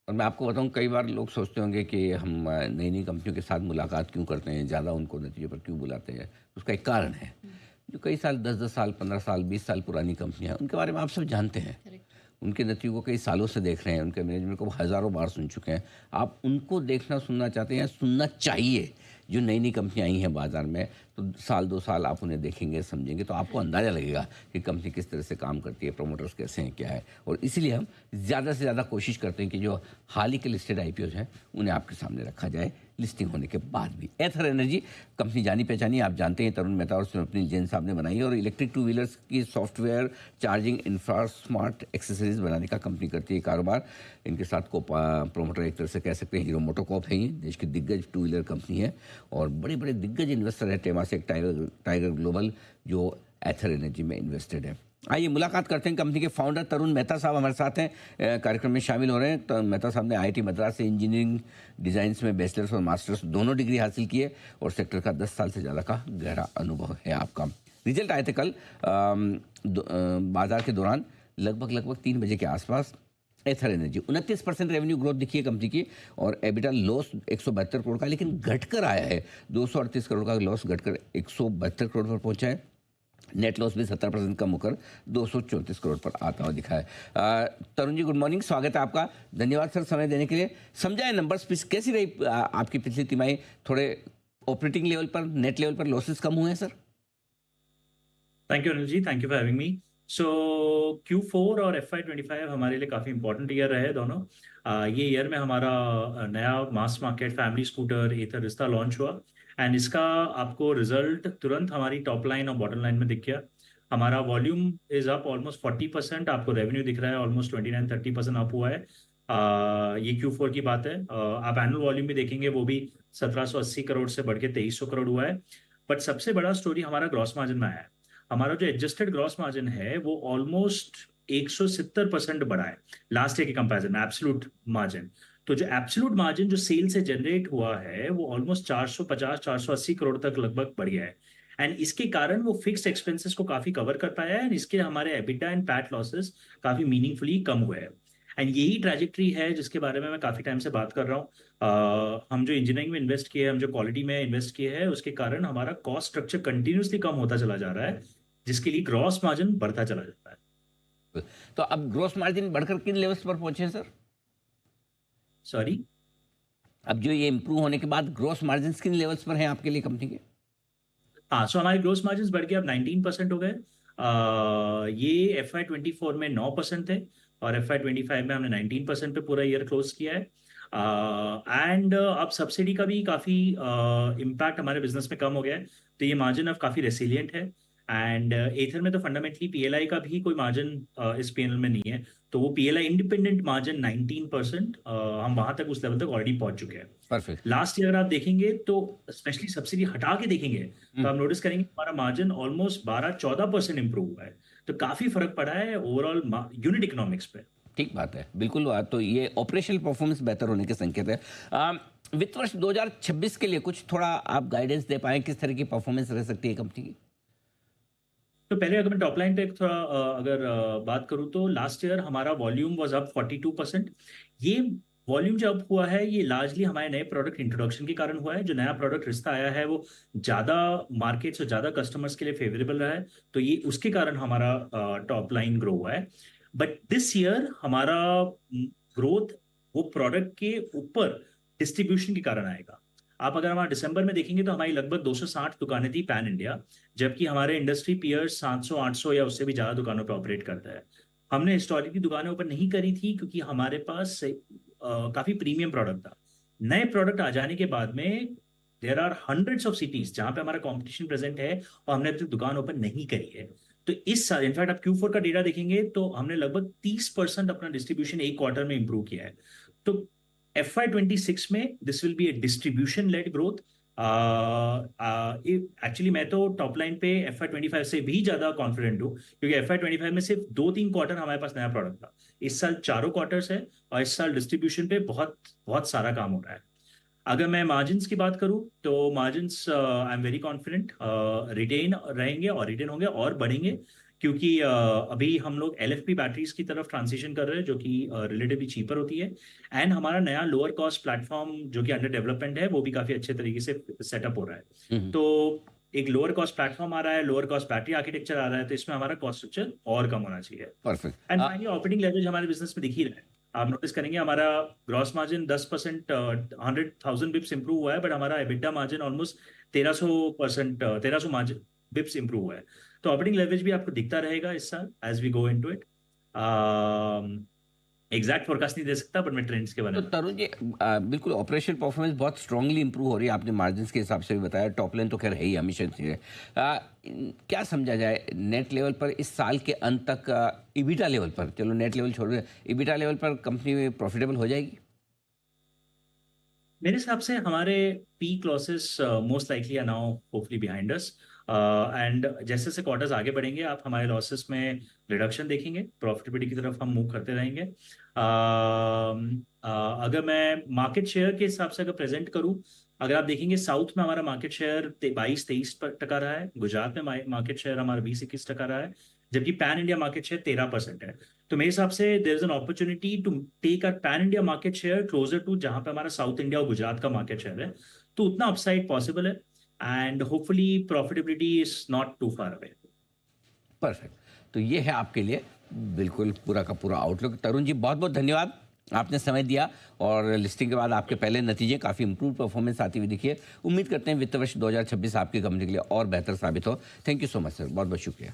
और मैं आपको बताऊँ, कई बार लोग सोचते होंगे कि हम नई नई कंपनियों के साथ मुलाकात क्यों करते हैं, ज़्यादा उनको नतीजों पर क्यों बुलाते हैं। उसका एक कारण है। जो कई साल 10-10 साल 15 साल 20 साल पुरानी कंपनियां हैं, उनके बारे में आप सब जानते हैं। करेक्ट। उनके नतीजों को कई सालों से देख रहे हैं, उनके मैनेजमेंट को हज़ारों बार सुन चुके हैं। आप उनको देखना सुनना चाहते हैं, सुनना चाहिए। जो नई नई कंपनियां आई हैं बाज़ार में, तो साल 2 साल आप उन्हें देखेंगे, समझेंगे, तो आपको राइट। अंदाज़ा लगेगा कि कंपनी किस तरह से काम करती है, प्रमोटर्स कैसे हैं, क्या है। और इसीलिए हम ज़्यादा से ज़्यादा कोशिश करते हैं कि जो हाल ही के लिस्टेड आईपीओज हैं, उन्हें आपके सामने रखा जाए, लिस्टिंग होने के बाद भी। एथर एनर्जी कंपनी जानी पहचानी, आप जानते हैं, तरुण मेहता और स्वप्निल जैन साहब ने बनाई है, और इलेक्ट्रिक टू व्हीलर्स की software, charging infra, smart accessories बनाने का कंपनी करती है कारोबार। इनके साथ को प्रोमोटर एक तरह से कह सकते हैं, हीरो मोटोकॉर्प है, ये देश की दिग्गज टू व्हीलर कंपनी है, और बड़े बड़े दिग्गज इन्वेस्टर है, टेमासेक, टाइगर टाइगर ग्लोबल, जो एथर एनर्जी में इन्वेस्टेड है। आइए मुलाकात करते हैं कंपनी के फाउंडर तरुण मेहता साहब हमारे साथ हैं, कार्यक्रम में शामिल हो रहे हैं। तो मेहता साहब ने आईआईटी मद्रास से इंजीनियरिंग डिज़ाइंस में बैचलर्स और मास्टर्स दोनों डिग्री हासिल की है, और सेक्टर का 10 साल से ज़्यादा का गहरा अनुभव है आपका। रिजल्ट आए थे कल बाजार के दौरान, लगभग 3 बजे के आसपास। एथर एनर्जी 29% रेवेन्यू ग्रोथ दिखी है कंपनी की, और एबिटा लॉस 172 करोड़ का, लेकिन घटकर आया है। 238 करोड़ का लॉस घटकर 172 करोड़ पर पहुंचा है। नेट लॉस भी 70% कम होकर 234 करोड़ पर आता हुआ दिखा है। तरुण जी, गुड मॉर्निंग, स्वागत है आपका। धन्यवाद सर समय देने के लिए। समझाए नंबर्स, कैसी रही आपकी पिछली तिमाही? थोड़े ऑपरेटिंग लेवल पर, नेट लेवल पर लॉसेस कम हुए हैं sir? Thank you Anil ji, thank you for having me. So Q4 और FY25 हमारे लिए काफ़ी इंपॉर्टेंट ईयर रहे दोनों। ये ईयर में हमारा नया मास मार्केट फैमिली स्कूटर एथर रिश्ता लॉन्च हुआ, एंड इसका आपको रिजल्ट तुरंत हमारी टॉप लाइन और बॉटम लाइन में दिख गया। हमारा वॉल्यूम इज अप ऑलमोस्ट 40%, आपको रेवेन्यू दिख रहा है ऑलमोस्ट 29-30% अप हुआ है। ये Q4 की बात है। आप एनुअल वॉल्यूम भी देखेंगे, वो भी 1780 करोड़ से बढ़ के 2300 करोड़ हुआ है। बट सबसे बड़ा स्टोरी हमारा ग्रॉस मार्जिन में आया है। हमारा जो एडजस्टेड ग्रॉस मार्जिन है वो ऑलमोस्ट 170% बढ़ा है लास्ट ईयर के कंपैरिजन में, एब्सोल्यूट मार्जिन। तो जो एब्सोल्यूट मार्जिन जो सेल से जनरेट हुआ है वो ऑलमोस्ट 450-480 करोड़ तक लगभग बढ़ गया है। एंड इसके कारण वो फिक्स्ड एक्सपेंसेस को काफी कवर कर पाया है, एंड इसके हमारे एबिटा एंड पैट लॉसेस काफी मीनिंगफुली कम हुए हैं। एंड यही ट्रैजेक्टरी है जिसके बारे में मैं काफी टाइम से बात कर रहा हूँ। हम जो इंजीनियरिंग में इन्वेस्ट किए हैं, हम जो क्वालिटी में इन्वेस्ट किए हैं, उसके कारण हमारा कॉस्ट स्ट्रक्चर कंटिन्यूसली कम होता चला जा रहा है, जिसके लिए ग्रॉस मार्जिन बढ़ता चला जाता है। तो अब ग्रॉस मार्जिन बढ़कर किन लेवल्स पर पहुंचे हैं सर? सॉरी? अब जो ये इंप्रूव होने के बाद ग्रॉस मार्जिन किन लेवल्स पर हैं आपके लिए कंपनी के? हाँ, सो हमारे ग्रोस मार्जिन बढ़ के अब 19% हो गए। ये FY24 में 9% थे, और FY25 में हमने 19% पे पूरा ईयर क्लोज किया है। एंड अब सब्सिडी का भी काफ़ी इम्पैक्ट हमारे बिजनेस में कम हो गया है, तो ये मार्जिन अब काफ़ी रेसिलियंट है। एंड एथर में तो फंडामेंटली PLI का भी कोई मार्जिन इस PNL में नहीं है, तो वो PLI इंडिपेंडेंट मार्जिन 19%, हम वहां तक उस लेवल तक ऑलरेडी पहुंच चुके हैं। परफेक्ट। लास्ट ईयर आप देखेंगे तो स्पेशली सब्सिडी हटा के देखेंगे तो आप नोटिस करेंगे हमारा मार्जिन ऑलमोस्ट 12-14% इंप्रूव हुआ है। तो काफी फर्क पड़ा है ओवरऑल यूनिट इकोनॉमिक्स पे। ठीक बात है, बिल्कुल बात। तो ये ऑपरेशनल परफॉर्मेंस बेहतर होने के संकेत है। वित्त वर्ष 2026 के लिए कुछ थोड़ा आप गाइडेंस दे पाएं, किस तरह की परफॉर्मेंस रह सकती है कंपनी की? तो पहले अगर मैं टॉप लाइन पे थोड़ा अगर बात करूं तो लास्ट ईयर हमारा वॉल्यूम वाज अप 42%। ये वॉल्यूम जो अप हुआ है ये लार्जली हमारे नए प्रोडक्ट इंट्रोडक्शन के कारण हुआ है। जो नया प्रोडक्ट रिश्ता आया है वो ज्यादा मार्केट्स और ज्यादा कस्टमर्स के लिए फेवरेबल रहा है, तो ये उसके कारण हमारा टॉप लाइन ग्रो हुआ है। बट दिस ईयर हमारा ग्रोथ वो प्रोडक्ट के ऊपर डिस्ट्रीब्यूशन के कारण आएगा। आप अगर हमारा दिसंबर में देखेंगे तो हमारी लगभग 260 दुकानें थी पैन इंडिया, जबकि हमारे इंडस्ट्री पीयर्स 700-800 या उससे भी ज्यादा दुकानों पर ऑपरेट करता है। हमने हिस्टोरिकली दुकानें ऊपर नहीं करी थी क्योंकि हमारे पास काफी प्रीमियम प्रोडक्ट था। नए प्रोडक्ट आ जाने के बाद में there are hundreds of cities जहां पे हमारा कंपटीशन प्रेजेंट है और हमने अभी तक दुकान ओपन नहीं करी है। तो इस साल इनफैक्ट आप Q4 का डेटा देखेंगे तो हमने लगभग 30% अपना डिस्ट्रीब्यूशन एक क्वार्टर में इंप्रूव किया है। तो FY26 में this will be A distribution led growth. Actually मैं तो टॉप लाइन पे FY25 से भी ज्यादा कॉन्फिडेंट हूँ, क्योंकि FY25 में सिर्फ 2-3 क्वार्टर हमारे पास नया प्रोडक्ट था। इस साल चारों क्वार्टर्स है, और इस साल डिस्ट्रीब्यूशन पे बहुत बहुत सारा काम हो रहा है। अगर मैं मार्जिन्स की बात करूं तो margins I am very confident retain रहेंगे और रिटेन होंगे और बढ़ेंगे। क्योंकि अभी हम लोग LFP बैटरीज की तरफ ट्रांजिशन कर रहे हैं, जो कि रिलेटिवली चीपर होती है। एंड हमारा नया लोअर कॉस्ट प्लेटफॉर्म जो कि अंडर डेवलपमेंट है, वो भी काफी अच्छे तरीके से सेटअप हो रहा है। हम्म। तो एक लोअर कॉस्ट प्लेटफॉर्म आ रहा है, लोअर कॉस्ट बैटरी आर्किटेक्चर आ रहा है, तो इसमें हमारा कॉस्ट स्ट्रक्चर और कम होना चाहिए। Perfect. And finally operating leverage हमारे बिजनेस में दिख ही रहा है। आप नोटिस करेंगे हमारा ग्रॉस मार्जिन 10%, 100,000 बिप्स इंप्रूव हुआ है, बट हमारा EBITDA margin almost 1300%, 1300 margin Bips improve हुआ है। तो ऑपरेटिंग लेवरेज भी आपको दिखता रहेगा इस साल as we go into it. Exact forecast नहीं दे सकता, बट मैं ट्रेंड्स के बारे तो में। तरुण जी, बिल्कुल ऑपरेशन परफॉर्मेंस बहुत स्ट्रांगली इंप्रूव हो रही है, आपने मार्जिन के हिसाब से भी बताया। टॉप लाइन तो खैर है ही हमेशा से है। क्या समझा जाए नेट लेवल पर इस साल के अंत तक, इबिटा लेवल पर, चलो नेट लेवल छोड़ रहे, इबिटा लेवल पर कंपनी प्रॉफिटेबल हो जाएगी? मेरे हिसाब से हमारे peak losses most likely are now hopefully behind us. And जैसे जैसे क्वार्टर्स आगे बढ़ेंगे, आप हमारे लॉसेस में रिडक्शन देखेंगे, प्रॉफिटेबिलिटी की तरफ हम मूव करते रहेंगे। अगर मैं मार्केट शेयर के हिसाब से अगर प्रेजेंट करूं, अगर आप देखेंगे साउथ में हमारा मार्केट शेयर 22-23% रहा है, गुजरात में मार्केट शेयर हमारा 20-21% रहा है, जबकि पैन इंडिया मार्केट शेयर 13% है। तो मेरे हिसाब से there is an opportunity to take a pan India market share closer to जहां पे हमारा साउथ इंडिया और गुजरात का मार्केट शेयर है। तो उतना अपसाइड पॉसिबल है, and hopefully profitability is not too far away. Perfect. तो ये है आपके लिए बिल्कुल पूरा का पूरा आउटलुक। तरुण जी, बहुत बहुत धन्यवाद, आपने समय दिया और लिस्टिंग के बाद आपके पहले नतीजे काफ़ी इंप्रूव परफॉर्मेंस आती हुई दिखी है। उम्मीद करते हैं वित्त वर्ष 2026 आपकी कंपनी के लिए और बेहतर साबित हो। Thank you so much sir, बहुत बहुत शुक्रिया।